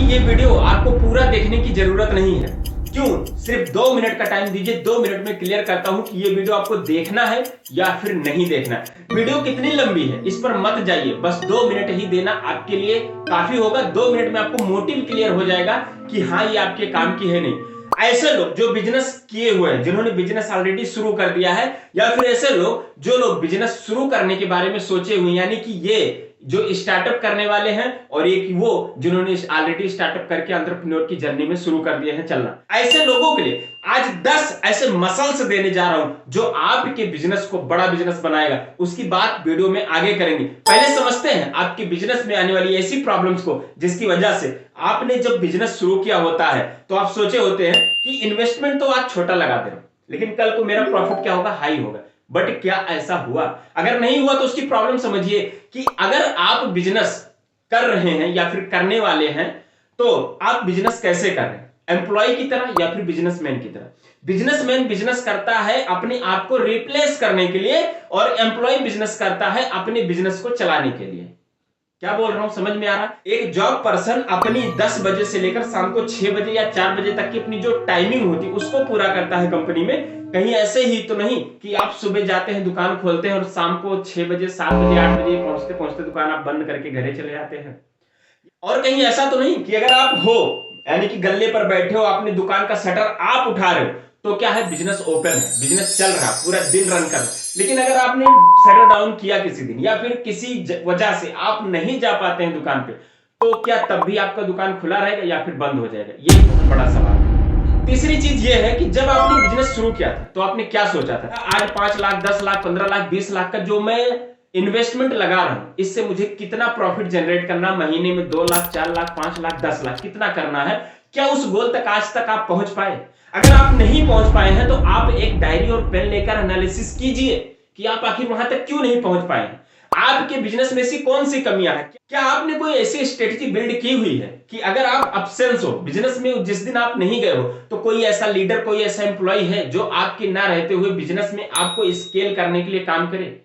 ये वीडियो आपको पूरा देखने की जरूरत नहीं है। क्यों? सिर्फ 2 मिनट का टाइम दीजिए, 2 मिनट में क्लियर करता हूं कि ये वीडियो आपको देखना है या फिर नहीं देखना है। वीडियो कितनी लंबी है इस पर मत जाइए, बस 2 मिनट ही देना आपके लिए काफी होगा। 2 मिनट में आपको मोटिव क्लियर हो जाएगा कि हाँ ये आपके काम की है नहीं। ऐसे लोग जो बिजनेस किए हुए हैं, जिन्होंने बिजनेस ऑलरेडी शुरू कर दिया है, या फिर ऐसे लोग जो लोग बिजनेस शुरू करने के बारे में सोचे हुए, यानी कि ये जो स्टार्टअप करने वाले हैं और एक वो जिन्होंने ऑलरेडी स्टार्टअप करके एंटरप्रेन्योर की जर्नी में शुरू कर दिए हैं चलना, ऐसे लोगों के लिए आज 10 ऐसे मसल्स देने जा रहा हूं जो आपके बिजनेस को बड़ा बिजनेस बनाएगा। उसकी बात वीडियो में आगे करेंगे। पहले समझते हैं आपके बिजनेस में आने वाली ऐसी प्रॉब्लम्स को जिसकी वजह से आपने जब बिजनेस शुरू किया होता है तो आप सोचे होते हैं कि इन्वेस्टमेंट तो आज छोटा लगा दे रहा हूं, लेकिन कल को मेरा प्रॉफिट क्या होगा? हाई होगा। बट क्या ऐसा हुआ? अगर नहीं हुआ तो उसकी प्रॉब्लम समझिए कि अगर आप बिजनेस कर रहे हैं या फिर करने वाले हैं तो आप बिजनेस कैसे कर रहे हैं? एम्प्लॉय की तरह या फिर बिजनेसमैन की तरह? बिजनेसमैन बिजनेस करता है अपने आप को रिप्लेस करने के लिए और एम्प्लॉय बिजनेस करता है अपने बिजनेस को चलाने के लिए। क्या बोल रहा हूं, समझ में आ रहा? एक जॉब पर्सन अपनी 10 बजे से लेकर शाम को 6 बजे या 4 बजे तक की अपनी जो टाइमिंग होती है उसको पूरा करता है कंपनी में। कहीं ऐसे ही तो नहीं कि आप सुबह जाते हैं, दुकान खोलते हैं और शाम को 6 बजे 7 बजे 8 बजे पहुंचते पहुंचते दुकान आप बंद करके घरे चले जाते हैं। और कहीं ऐसा तो नहीं कि अगर आप हो यानी कि गल्ले पर बैठे हो, आपने दुकान का शटर आप उठा रहे हो तो क्या है, बिजनेस ओपन है, बिजनेस चल रहा, पूरा दिन रन कर रहा। लेकिन अगर आपने शटर डाउन किया किसी दिन या फिर किसी वजह से आप नहीं जा पाते हैं दुकान पे, तो क्या तब भी आपका दुकान खुला रहेगा या फिर बंद हो जाएगा? ये बहुत बड़ा सवाल है। तीसरी चीज ये है कि जब आपने बिजनेस शुरू किया था तो आपने क्या सोचा था? आज 5 लाख 10 लाख 15 लाख 20 लाख का जो मैं इन्वेस्टमेंट लगा रहा हूं, इससे मुझे कितना प्रॉफिट जनरेट करना, महीने में 2 लाख 4 लाख 5 लाख 10 लाख कितना करना है? क्या उस गोल तक आज तक आप पहुंच पाए? अगर आप नहीं पहुंच पाए हैं तो आप एक डायरी और पेन लेकर एनालिसिस कीजिए कि आप आखिर वहां तक क्यों नहीं पहुंच पाए हैं। आपके बिजनेस में ऐसी कौन सी कमियां हैं? क्या आपने कोई ऐसी स्ट्रेटजी बिल्ड की हुई है कि अगर आप अब्सेंस हो बिजनेस में, जिस दिन आप नहीं गए हो, तो कोई ऐसा लीडर, कोई ऐसा एम्प्लॉय है जो आपके ना रहते हुए बिजनेस में आपको स्केल करने के लिए काम करे?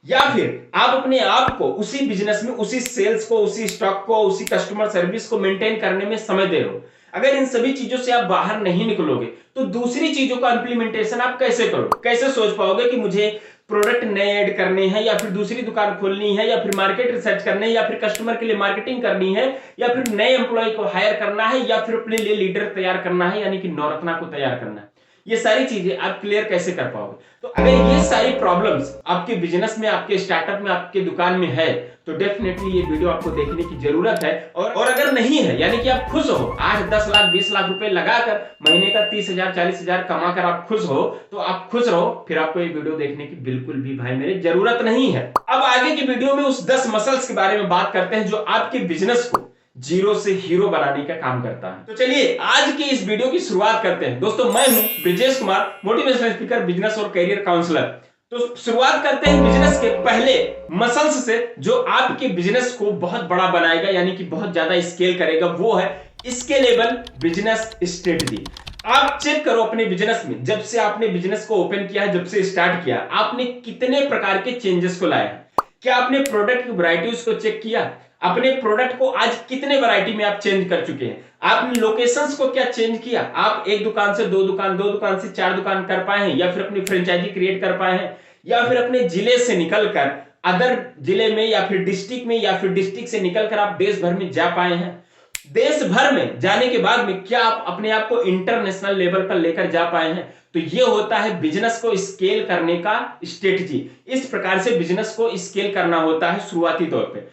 या फिर आप अपने आप को उसी बिजनेस में, उसी सेल्स को, उसी स्टॉक को, उसी कस्टमर सर्विस को मेंटेन करने में समय दे रहे हो? अगर इन सभी चीजों से आप बाहर नहीं निकलोगे तो दूसरी चीजों का इंप्लीमेंटेशन आप कैसे करोगे? कैसे सोच पाओगे कि मुझे प्रोडक्ट नए ऐड करने हैं या फिर दूसरी दुकान खोलनी है या फिर मार्केट रिसर्च करने है या फिर कस्टमर के लिए मार्केटिंग करनी है या फिर नए एम्प्लॉय को हायर करना है या फिर अपने लिए लीडर तैयार करना है, यानी कि नवरत्ना को तैयार करना है? ये सारी चीजें आप क्लियर कैसे कर पाओगे? तो अगर ये सारी प्रॉब्लम्स आपके बिजनेस में, आपके स्टार्टअप में, आपके दुकान में है तो डेफिनेटली ये वीडियो आपको देखने की जरूरत है। और अगर नहीं है, यानी कि आप खुश हो, आज 10 लाख 20 लाख रुपए लगाकर महीने का 30,000 40,000 कमाकर आप खुश हो, तो आप खुश रहो, फिर आपको ये वीडियो देखने की बिल्कुल भी भाई मेरे जरूरत नहीं है। अब आगे की वीडियो में उस 10 मसल्स के बारे में बात करते हैं जो आपके बिजनेस को जीरो से हीरो बनाने का काम करता है। तो चलिए आज की इस वीडियो की शुरुआत करते हैं। दोस्तों मैं हूं Brijesh Kumar, motivational speaker, business और करियर काउंसलर। तो शुरुआत करते हैं बिजनेस के पहले मसल्स से जो आपके बिजनेस को बहुत बड़ा बनाएगा, यानी कि बहुत ज्यादा स्केल करेगा। वो है स्केलेबल बिजनेस स्ट्रेटजी। आप चेक करो अपने बिजनेस में, जब से आपने बिजनेस को ओपन किया है, जब से स्टार्ट किया, आपने कितने प्रकार के चेंजेस को लाया है? क्या आपने प्रोडक्ट की वैरायटीज को चेक किया? अपने प्रोडक्ट को आज कितने वैरायटी में आप चेंज कर चुके हैं? आपने लोकेशंस को क्या चेंज किया? आप एक दुकान से 2 दुकान, 2 दुकान से 4 दुकान कर पाए हैं, या फिर अपनी फ्रेंचाइजी क्रिएट कर पाए हैं, या फिर अपने जिले से निकलकर अदर जिले में या फिर डिस्ट्रिक्ट में, या फिर डिस्ट्रिक्ट से निकलकर आप देश भर में जा पाए हैं? देश भर में जाने के बाद में क्या आप अपने आप को इंटरनेशनल लेवल पर लेकर जा पाए हैं? तो ये होता है बिजनेस को स्केल करने का स्ट्रेटजी। इस प्रकार से बिजनेस को स्केल करना होता है शुरुआती तौर पे।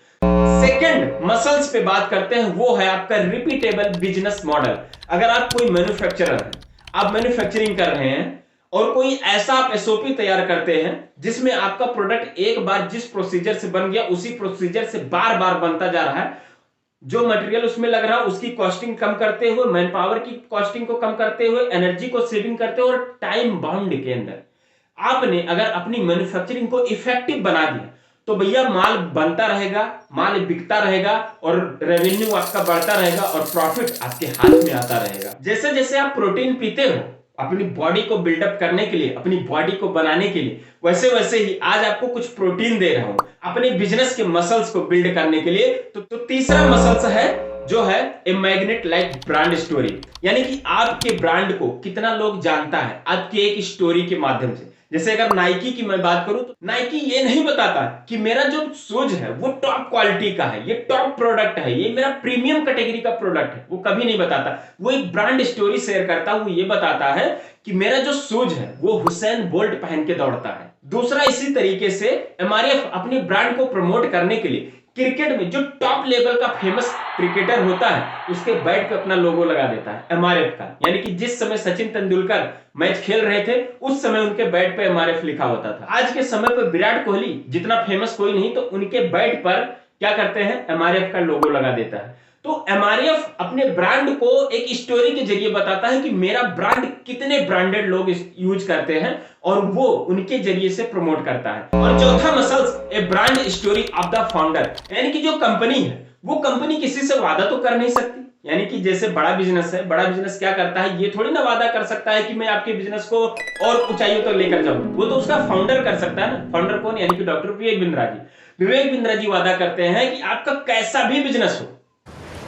सेकंड मसल्स पे बात करते हैं, वो है आपका रिपीटेबल बिजनेस मॉडल। अगर आप कोई मैन्युफैक्चरर हैं, आप मैन्युफैक्चरिंग कर रहे हैं और कोई ऐसा आप एसओपी तैयार करते हैं जिसमें आपका प्रोडक्ट एक बार जिस प्रोसीजर से बन गया उसी प्रोसीजर से बार बार बनता जा रहा है, जो मटेरियल उसमें लग रहा है उसकी कॉस्टिंग कम करते हुए, मैन पावर की कॉस्टिंग को कम करते हुए, एनर्जी को सेविंग करते हुए और टाइम बाउंड के अंदर आपने अगर अपनी मैन्युफैक्चरिंग को इफेक्टिव बना दिया तो भैया माल बनता रहेगा, माल बिकता रहेगा और रेवेन्यू आपका बढ़ता रहेगा और प्रॉफिट आपके हाथ में आता रहेगा। जैसे जैसे आप प्रोटीन पीते हो अपनी बॉडी को बिल्डअप करने के लिए, अपनी बॉडी को बनाने के लिए, वैसे वैसे ही आज आपको कुछ प्रोटीन दे रहा हूं अपने बिजनेस के मसल्स को बिल्ड करने के लिए। तो तीसरा मसल्स है जो है a magnet like brand story, यानी कि आपके ब्रांड को कितना लोग जानता है आपकी एक स्टोरी के माध्यम से। जैसे अगर नाइकी की मैं बात करूं तो नाइकी ये नहीं बताता कि मेरा जो शूज है वो टॉप क्वालिटी का है, ये टॉप प्रोडक्ट है, ये मेरा प्रीमियम कैटेगरी का प्रोडक्ट है, वो कभी नहीं बताता। वो एक ब्रांड स्टोरी शेयर करता है, वो ये बताता है कि मेरा जो शूज है वो हुसैन बोल्ट पहन के दौड़ता है। दूसरा, इसी तरीके से एमआरएफ अपने ब्रांड को प्रमोट करने के लिए क्रिकेट में जो टॉप लेवल का फेमस क्रिकेटर होता है उसके बैट पे अपना लोगो लगा देता है एमआरएफ का, यानी कि जिस समय सचिन तेंदुलकर मैच खेल रहे थे उस समय उनके बैट पे एमआरएफ लिखा होता था। आज के समय पे विराट कोहली जितना फेमस कोई नहीं, तो उनके बैट पर क्या करते हैं, एमआरएफ का लोगो लगा देता है। तो एमआरएफ अपने ब्रांड को एक स्टोरी के जरिए बताता है कि मेरा ब्रांड कितने ब्रांडेड लोग यूज करते हैं और वो उनके जरिए से प्रमोट करता है। और चौथा muscles, A brand story of the founder, यानी कि जो कंपनी है वो कंपनी किसी से वादा तो कर नहीं सकती। यानी कि जैसे बड़ा बिजनेस है, बड़ा बिजनेस क्या करता है, ये थोड़ी ना वादा कर सकता है कि मैं आपके बिजनेस को और ऊंचाइयों तक लेकर जाऊं, वो तो उसका फाउंडर कर सकता है ना। फाउंडर कौन, यानी कि डॉक्टर विवेक बिंद्रा जी। विवेक बिंद्रा जी वादा करते हैं कि आपका कैसा भी बिजनेस हो,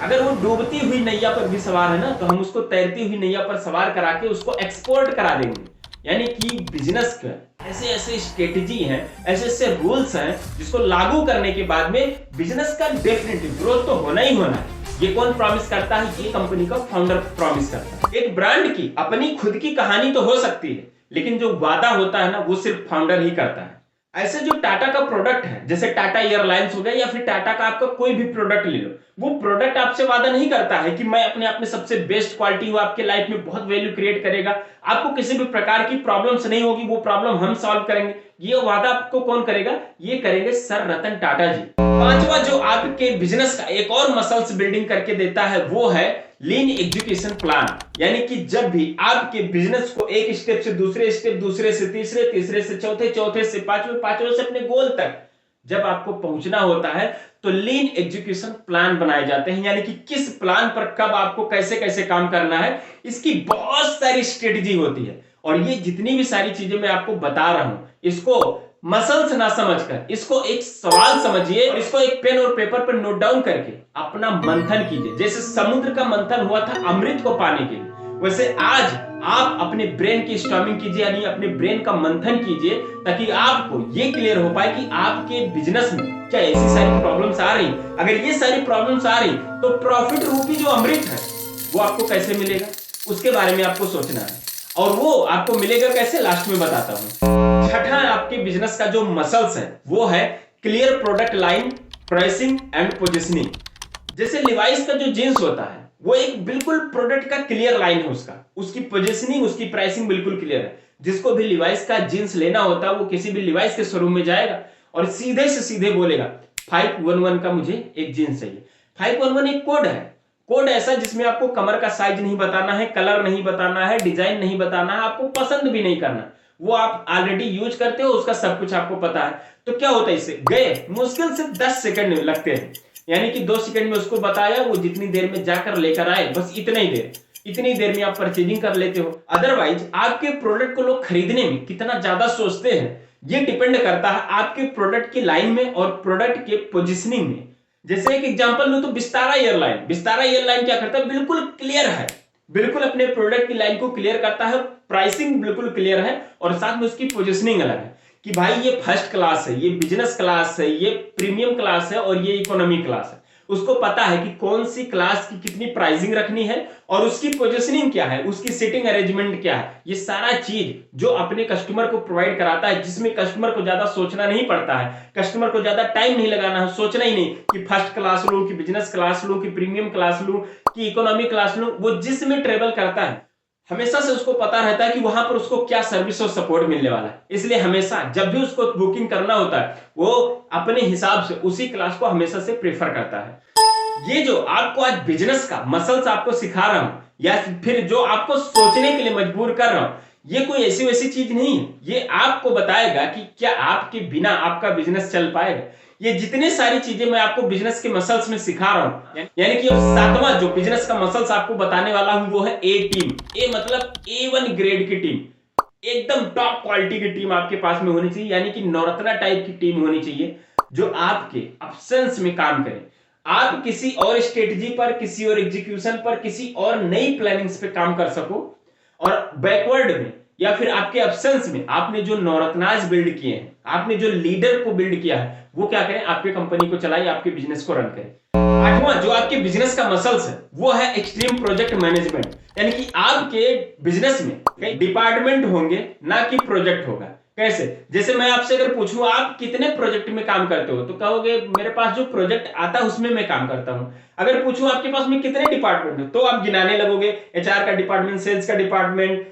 अगर वो डूबती हुई नैया पर भी सवार है ना, तो हम उसको तैरती हुई नैया पर सवार करा के उसको एक्सपोर्ट करा देंगे। यानी कि बिजनेस का ऐसे ऐसे स्ट्रेटेजी हैं, ऐसे ऐसे रूल्स हैं जिसको लागू करने के बाद में बिजनेस का डेफिनेटली ग्रोथ तो होना ही होना है। ये कौन प्रॉमिस करता है, ये कंपनी का फाउंडर प्रॉमिस करता है। एक ब्रांड की अपनी खुद की कहानी तो हो सकती है, लेकिन जो वादा होता है ना वो सिर्फ फाउंडर ही करता है। ऐसे जो टाटा का प्रोडक्ट है, जैसे टाटा एयरलाइंस हो गया या फिर टाटा का आपका कोई भी प्रोडक्ट ले लो, वो प्रोडक्ट आपसे वादा नहीं करता है कि मैं अपने आप में सबसे बेस्ट क्वालिटी हूं, आपके लाइफ में बहुत वैल्यू क्रिएट करेगा, आपको किसी भी प्रकार की प्रॉब्लम्स नहीं होगी, वो प्रॉब्लम हम सॉल्व करेंगे। ये वादा आपको कौन करेगा, ये करेंगे सर रतन टाटा जी। पांचवा जो आपके बिजनेस का एक और मसल्स बिल्डिंग करके देता है वो है लीन एग्जीक्यूशन प्लान, यानी कि जब भी आपके बिजनेस को एक स्टेप से दूसरे स्टेप, दूसरे से तीसरे, तीसरे से चौथे, चौथे से पांचवें, पांचवें से अपने गोल तक जब आपको पहुंचना होता है तो लीन एग्जीक्यूशन प्लान बनाए जाते हैं, यानी कि किस प्लान पर कब आपको कैसे कैसे काम करना है, इसकी बहुत सारी स्ट्रेटेजी होती है। और ये जितनी भी सारी चीजें मैं आपको बता रहा हूं, इसको मसल्स ना समझकर इसको एक सवाल समझिए और इसको एक पेन और पेपर पर नोट डाउन करके अपना मंथन कीजिए। जैसे समुद्र का मंथन हुआ था अमृत को पाने के लिए, वैसे आज आप अपने ब्रेन की स्टॉर्मिंग कीजिए, यानी अपने ब्रेन का मंथन कीजिए, ताकि आपको ये क्लियर हो पाए कि आपके बिजनेस में क्या ऐसी सारी प्रॉब्लम्स आ रही। अगर ये सारी प्रॉब्लम्स आ रही तो प्रॉफिट रूपी जो अमृत है वो आपको कैसे मिलेगा, उसके बारे में आपको सोचना है। और वो आपको मिलेगा कैसे, लास्ट में बताता हूं। छठा आपके बिजनेस का जो मसल्स है वो है clear product line, pricing and positioning. जैसे लिवाइस का जो जींस होता है वो एक बिल्कुल प्रोडक्ट का क्लियर लाइन है, उसकी पोजीशनिंग, उसकी प्राइसिंग बिल्कुल क्लियर है। जिसको भी लिवाइस का जींस लेना होता है वो किसी भी लिवाइस के शोरूम में जाएगा और सीधे से सीधे बोलेगा 511 का मुझे एक जींस चाहिए। 511 एक कोड है, कोड ऐसा जिसमें आपको कमर का साइज नहीं बताना है, कलर नहीं बताना है, डिजाइन नहीं बताना है, आपको पसंद भी नहीं करना, वो आप ऑलरेडी यूज करते हो, उसका सब कुछ आपको पता है। तो क्या होता है, इससे गए मुश्किल से 10 सेकंड लगते हैं, यानी कि 2 सेकंड में उसको बताया, वो जितनी देर में जाकर लेकर आए, बस इतनी देर में आप परचेजिंग कर लेते हो। अदरवाइज आपके प्रोडक्ट को लोग खरीदने में कितना ज्यादा सोचते हैं ये डिपेंड करता है आपके प्रोडक्ट की लाइन में और प्रोडक्ट के पोजिशनिंग में। जैसे एक एग्जांपल लूं तो विस्तारा एयरलाइन क्या करता है, बिल्कुल क्लियर है, बिल्कुल अपने प्रोडक्ट की लाइन को क्लियर करता है, प्राइसिंग बिल्कुल क्लियर है और साथ में उसकी पोजीशनिंग अलग है कि भाई ये फर्स्ट क्लास है, ये बिजनेस क्लास है, ये प्रीमियम क्लास है और ये इकोनॉमी क्लास है। उसको पता है कि कौन सी क्लास की कितनी प्राइसिंग रखनी है और उसकी पोजीशनिंग क्या है, उसकी सीटिंग अरेंजमेंट क्या है। ये सारा चीज जो अपने कस्टमर को प्रोवाइड कराता है, जिसमें कस्टमर को ज्यादा सोचना नहीं पड़ता है, कस्टमर को ज्यादा टाइम नहीं लगाना है, सोचना ही नहीं कि फर्स्ट क्लास लूं कि बिजनेस क्लास लूं कि प्रीमियम क्लास लूं कि इकोनॉमी क्लास लूं। वो जिसमें ट्रेवल करता है हमेशा से उसको पता रहता है कि वहां पर उसको क्या सर्विस और सपोर्ट मिलने वाला है, इसलिए हमेशा जब भी उसको बुकिंग करना होता है वो अपने हिसाब से उसी क्लास को हमेशा से प्रेफर करता है। ये जो आपको आज बिजनेस का मसल्स आपको सिखा रहा हूं या फिर जो आपको सोचने के लिए मजबूर कर रहा हूं, ये कोई ऐसी वैसी चीज नहीं है, ये आपको बताएगा कि क्या आपके बिना आपका बिजनेस चल पाएगा। ये जितने सारी चीजें मैं आपको बिजनेस के मसल्स में सिखा रहा हूं, यानी कि सातवां जो बिजनेस का मसल्स आपको बताने वाला हूं वो है ए टीम। ए मतलब A1 ग्रेड की टीम, एकदम टॉप क्वालिटी की टीम आपके पास में होनी चाहिए, यानी कि नवरत्ना टाइप की टीम होनी चाहिए जो आपके एब्सेंस में काम करे। आप किसी और स्ट्रेटजी पर, किसी और एग्जीक्यूशन पर, किसी और नई प्लानिंग्स पे काम कर सको, और बैकवर्ड में या फिर आपके ऑप्शंस में आपने जो नवरत्नाज बिल्ड किए हैं, आपने जो लीडर को बिल्ड किया है, वो क्या करें, आपके कंपनी को चलाए, आपके बिजनेस को रन करें। आठवां, जो आपके बिजनेस का मसल्स है, वो है एक्सट्रीम प्रोजेक्ट मैनेजमेंट। यानी कि आपके बिजनेस में कई डिपार्टमेंट होंगे, ना कि प्रोजेक्ट होगा। कैसे? जैसे मैं आपसे अगर पूछूं आप कितने प्रोजेक्ट में काम करते हो, तो कहोगे मेरे पास जो प्रोजेक्ट आता है उसमें मैं काम करता हूं। अगर पूछूं आपके पास में कितने डिपार्टमेंट है, तो आप गिनाने लगोगे, एचआर का डिपार्टमेंट, सेल्स का डिपार्टमेंट,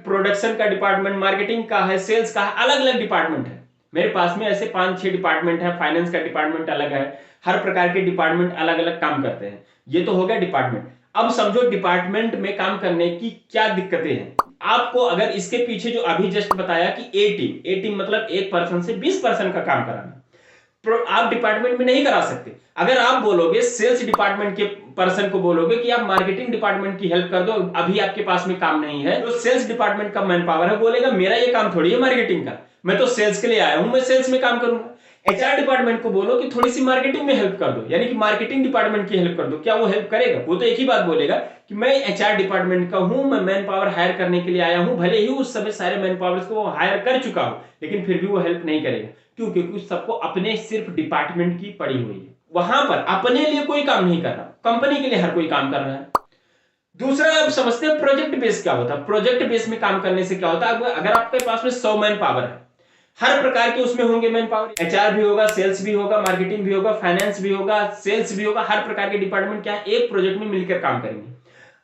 प्रोडक्शन का डिपार्टमेंट, मार्केटिंग का है, सेल्स का है, अलग अलग डिपार्टमेंट है। मेरे पास में ऐसे 5-6 डिपार्टमेंट है, फाइनेंस का डिपार्टमेंट अलग है, हर प्रकार के डिपार्टमेंट अलग अलग काम करते हैं। ये तो हो गया डिपार्टमेंट। अब समझो डिपार्टमेंट में काम करने की क्या दिक्कतें हैं। आपको अगर इसके पीछे जो अभी जस्ट बताया कि ए टीम मतलब एक पर्सन से 20 पर्सन का काम कराना, आप डिपार्टमेंट में नहीं करा सकते। अगर आप बोलोगे सेल्स डिपार्टमेंट के पर्सन को बोलोगे कि आप मार्केटिंग डिपार्टमेंट की हेल्प कर दो, अभी आपके पास में काम नहीं है, तो सेल्स डिपार्टमेंट का मैन पावर है बोलेगा मेरा ये काम थोड़ी है मार्केटिंग का, मैं तो सेल्स के लिए आया हूं, मैं सेल्स में काम करूंगा। एचआर डिपार्टमेंट को बोलो कि थोड़ी सी मार्केटिंग में हेल्प कर दो, यानी कि मार्केटिंग डिपार्टमेंट की हेल्प कर दो, क्या वो हेल्प करेगा? वो तो एक ही बात बोलेगा कि मैं एचआर डिपार्टमेंट का हूं, मैं मैन पावर हायर करने के लिए आया हूं, भले ही उस समय सारे मैन पावर्स को वो हायर कर चुका हूं, लेकिन फिर भी वो हेल्प नहीं करेगा। क्यों? क्योंकि सबको अपने सिर्फ डिपार्टमेंट की पड़ी हुई है, वहां पर अपने लिए कोई काम नहीं कर रहा, कंपनी के लिए हर कोई काम कर रहा है। दूसरा, आप समझते हैं प्रोजेक्ट बेस क्या होता है? प्रोजेक्ट बेस में काम करने से क्या होता है, अगर आपके पास में 100 मैन पावर है, हर प्रकार के उसमें होंगे मैन पावर, एचआर भी होगा, सेल्स भी होगा, मार्केटिंग भी होगा, फाइनेंस भी होगा, सेल्स भी होगा, हर प्रकार के डिपार्टमेंट क्या है, एक प्रोजेक्ट में मिलकर काम करेंगे।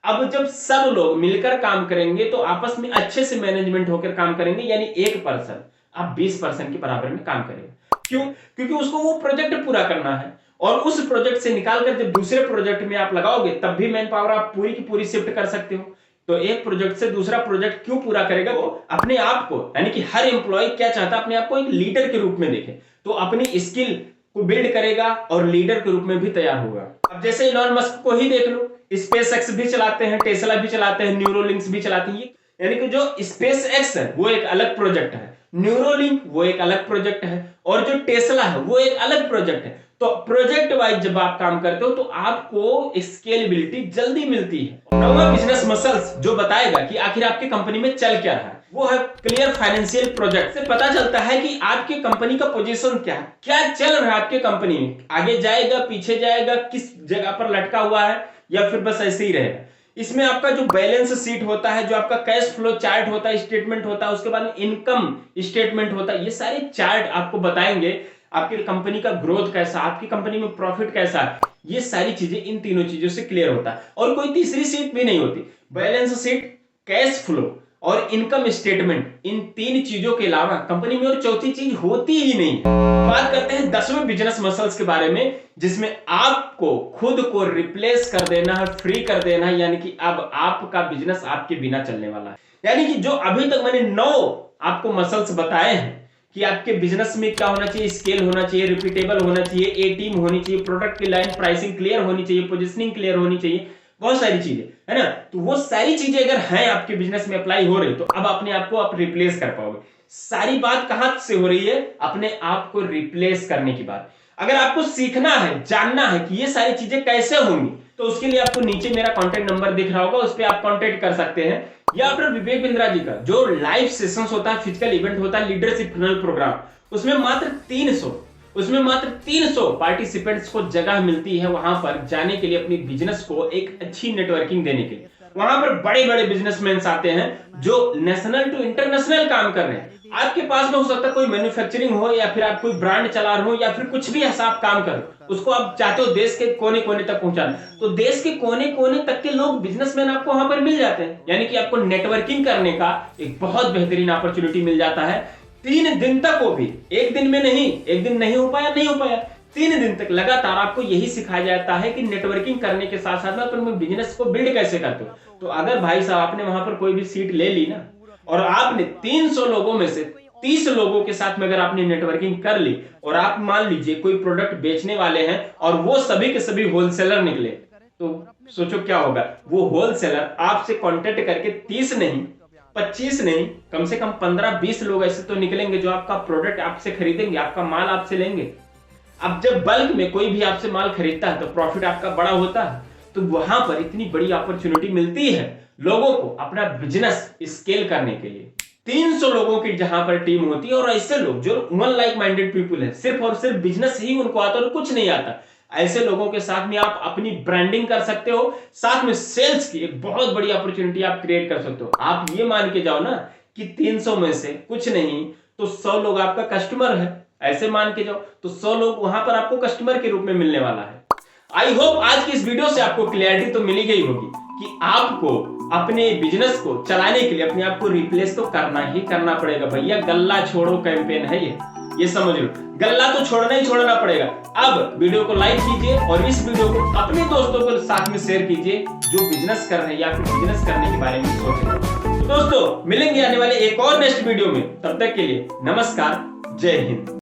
अब जब सब लोग मिलकर काम करेंगे तो आपस में अच्छे से मैनेजमेंट होकर काम करेंगे, यानी एक पर्सन आप 20 पर्सन के बराबर में काम करेंगे। क्यों? क्योंकि उसको वो प्रोजेक्ट पूरा करना है, और उस प्रोजेक्ट से निकालकर जब दूसरे प्रोजेक्ट में आप लगाओगे तब भी मैन पावर आप पूरी की पूरी शिफ्ट कर सकते हो। तो एक प्रोजेक्ट से दूसरा प्रोजेक्ट क्यों पूरा करेगा? वो अपने आप को, यानी कि हर एम्प्लॉय क्या चाहता है, अपने आप को एक लीडर के रूप में देखे, तो अपनी स्किल को बिल्ड करेगा और लीडर के रूप में भी तैयार होगा। अब जैसे इलॉन मस्क को ही देख लो, स्पेस एक्स भी चलाते हैं, टेस्ला भी चलाते हैं, न्यूरोलिंक्स भी चलाते हैं। यानी कि जो स्पेस एक्स है वो एक अलग प्रोजेक्ट है, न्यूरोलिंक वो एक अलग प्रोजेक्ट है, और जो टेस्ला है वो एक अलग प्रोजेक्ट है। तो प्रोजेक्ट वाइज जब आप काम करते हो तो आपको स्केलेबिलिटी जल्दी मिलती है। नौवां बिजनेस मसल्स जो बताएगा कि आखिर आपकी कंपनी में चल क्या रहा है, वो है क्लियर फाइनेंशियल प्रोजेक्ट। से पता चलता है कि आपकी कंपनी का पोजीशन क्या है, क्या चल रहा है आपकी कंपनी में, आगे जाएगा, पीछे जाएगा, किस जगह पर लटका हुआ है, या फिर बस ऐसे ही रहेगा। इसमें आपका जो बैलेंस शीट होता है, जो आपका कैश फ्लो चार्ट होता है, स्टेटमेंट होता है, उसके बाद में इनकम स्टेटमेंट होता है, ये सारे चार्ट आपको बताएंगे आपकी कंपनी का ग्रोथ कैसा, आपकी कंपनी में प्रॉफिट कैसा है। ये सारी चीजें इन तीनों चीजों से क्लियर होता है, और कोई तीसरी शीट भी नहीं होती। बैलेंस शीट, कैश फ्लो और इनकम स्टेटमेंट, इन तीन चीजों के अलावा कंपनी में और चौथी चीज होती ही नहीं है। बात करते हैं 10वें बिजनेस मसल्स के बारे में, जिसमें आपको खुद को रिप्लेस कर देना है, फ्री कर देना है, यानी कि अब आपका बिजनेस आपके बिना चलने वाला है। यानी कि जो अभी तक मैंने 9 आपको मसल्स बताए हैं कि आपके बिजनेस में क्या होना चाहिए, स्केल होना चाहिए, रिपीटेबल होना चाहिए, ए टीम होनी चाहिए, प्रोडक्ट की लाइन प्राइसिंग क्लियर होनी चाहिए, पोजीशनिंग क्लियर होनी चाहिए, बहुत सारी चीजें है ना। तो वो सारी चीजें अगर हैं आपके बिजनेस में अप्लाई हो रही, तो अब अपने आप को आप रिप्लेस कर पाओगे। सारी बात कहां से हो रही है? अपने आप को रिप्लेस करने की बात। अगर आपको सीखना है, जानना है कि ये सारी चीजें कैसे होंगी, तो उसके लिए आपको नीचे मेरा कॉन्टेक्ट नंबर दिख रहा होगा, उस पर आप कॉन्टेक्ट कर सकते हैं, या फिर विवेक बिंद्रा जी का जो लाइव सेशंस होता है, फिजिकल इवेंट होता है, लीडरशिप फनल प्रोग्राम, उसमें मात्र 300 पार्टिसिपेंट्स को जगह मिलती है वहां पर जाने के लिए, अपनी बिजनेस को एक अच्छी नेटवर्किंग देने के लिए। वहां पर बड़े बड़े बिजनेसमैन आते हैं जो नेशनल टू इंटरनेशनल काम कर रहे हैं। आपके पास में हो सकता है कोई मैन्युफैक्चरिंग हो, या फिर आप कोई ब्रांड चला रहे हो, या फिर कुछ भी ऐसा आप काम करो, उसको आप चाहते हो देश के कोने कोने तक पहुंचाना, तो देश के कोने कोने तक के लोग, बिजनेसमैन आपको वहां पर मिल जाते हैं। यानी कि आपको नेटवर्किंग करने का एक बहुत बेहतरीन अपॉर्चुनिटी मिल जाता है। 3 दिन तक, वो भी एक दिन में नहीं, एक दिन नहीं हो पाया, 3 दिन तक लगातार आपको यही सिखाया जाता है कि नेटवर्किंग करने के साथ साथ तुम बिजनेस को बिल्ड कैसे करते हो। तो अगर भाई साहब आपने वहां पर कोई भी सीट ले ली ना, और आपने 300 लोगों में से 30 लोगों के साथ में अगर आपने नेटवर्किंग कर ली, और आप मान लीजिए कोई प्रोडक्ट बेचने वाले हैं और वो सभी के सभी होलसेलर निकले, तो सोचो क्या होगा। वो होलसेलर आपसे कांटेक्ट करके 30 नहीं, 25 नहीं, कम से कम 15-20 लोग ऐसे तो निकलेंगे जो आपका प्रोडक्ट आपसे खरीदेंगे, आपका माल आपसे लेंगे। अब जब बल्क में कोई भी आपसे माल खरीदता है तो प्रॉफिट आपका बड़ा होता है, तो वहां पर इतनी बड़ी अपॉर्चुनिटी मिलती है लोगों को अपना बिजनेस स्केल करने के लिए। 300 लोगों की जहां पर टीम होती है और ऐसे लोग जो वन लाइक माइंडेड पीपल है, सिर्फ और सिर्फ बिजनेस ही उनको आता और कुछ नहीं आता, ऐसे लोगों के साथ में आप अपनी ब्रांडिंग कर सकते हो, साथ में सेल्स की एक बहुत बड़ी अपॉर्चुनिटी आप क्रिएट कर सकते हो। आप ये मान के जाओ ना कि 300 में से कुछ नहीं तो 100 लोग आपका कस्टमर है, ऐसे मान के जाओ तो 100 लोग वहां पर आपको कस्टमर के रूप में मिलने वाला है। आई होप आज की इस वीडियो से आपको क्लैरिटी तो मिली गई होगी कि आपको अपने बिजनेस को चलाने के लिए अपने आप को रिप्लेस तो करना ही करना पड़ेगा। भैया गल्ला छोड़ो कैंपेन है ये समझ लो, गल्ला तो छोड़ना ही छोड़ना पड़ेगा। अब वीडियो को लाइक कीजिए और इस वीडियो को अपने दोस्तों को साथ में शेयर कीजिए जो बिजनेस कर रहे हैं या फिर बिजनेस करने के बारे में सोच रहे हैं। तो दोस्तों मिलेंगे आने वाले एक और नेक्स्ट वीडियो में, तब तक के लिए नमस्कार, जय हिंद।